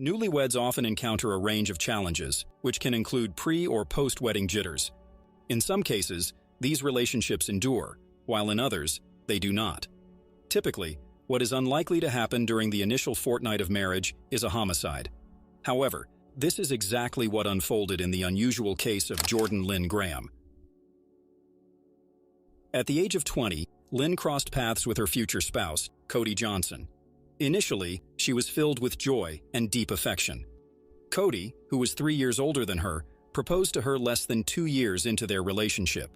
Newlyweds often encounter a range of challenges, which can include pre- or post-wedding jitters. In some cases, these relationships endure, while in others, they do not. Typically, what is unlikely to happen during the initial fortnight of marriage is a homicide. However, this is exactly what unfolded in the unusual case of Linn Graham. At the age of 20, Linn crossed paths with her future spouse, Cody Johnson. Initially, she was filled with joy and deep affection. Cody, who was 3 years older than her, proposed to her less than 2 years into their relationship.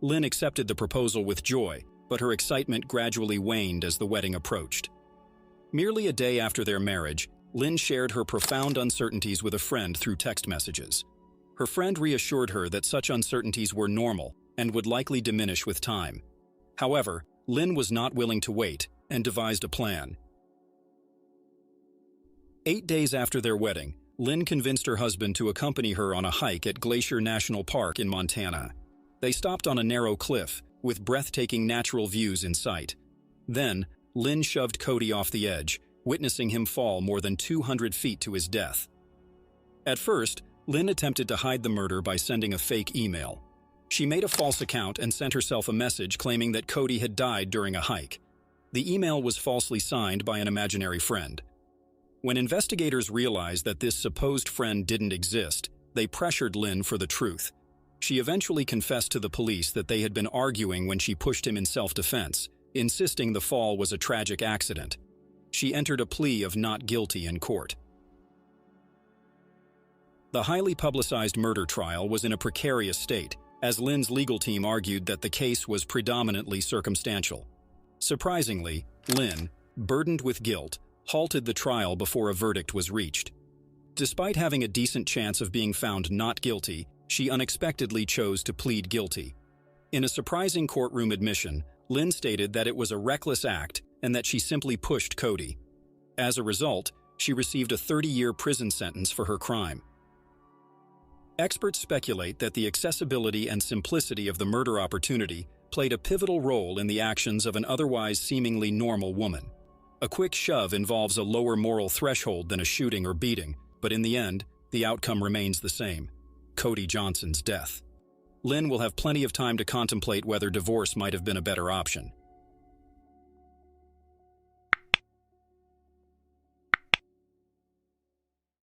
Linn accepted the proposal with joy, but her excitement gradually waned as the wedding approached. Merely a day after their marriage, Linn shared her profound uncertainties with a friend through text messages. Her friend reassured her that such uncertainties were normal and would likely diminish with time. However, Linn was not willing to wait and devised a plan. 8 days after their wedding, Linn convinced her husband to accompany her on a hike at Glacier National Park in Montana. They stopped on a narrow cliff, with breathtaking natural views in sight. Then, Linn shoved Cody off the edge, witnessing him fall more than 200 feet to his death. At first, Linn attempted to hide the murder by sending a fake email. She made a false account and sent herself a message claiming that Cody had died during a hike. The email was falsely signed by an imaginary friend. When investigators realized that this supposed friend didn't exist, they pressured Linn for the truth. She eventually confessed to the police that they had been arguing when she pushed him in self-defense, insisting the fall was a tragic accident. She entered a plea of not guilty in court. The highly publicized murder trial was in a precarious state, as Linn's legal team argued that the case was predominantly circumstantial. Surprisingly, Linn, burdened with guilt, halted the trial before a verdict was reached. Despite having a decent chance of being found not guilty, she unexpectedly chose to plead guilty. In a surprising courtroom admission, Linn stated that it was a reckless act and that she simply pushed Cody. As a result, she received a 30-year prison sentence for her crime. Experts speculate that the accessibility and simplicity of the murder opportunity played a pivotal role in the actions of an otherwise seemingly normal woman. A quick shove involves a lower moral threshold than a shooting or beating, but in the end, the outcome remains the same: Cody Johnson's death. Linn will have plenty of time to contemplate whether divorce might have been a better option.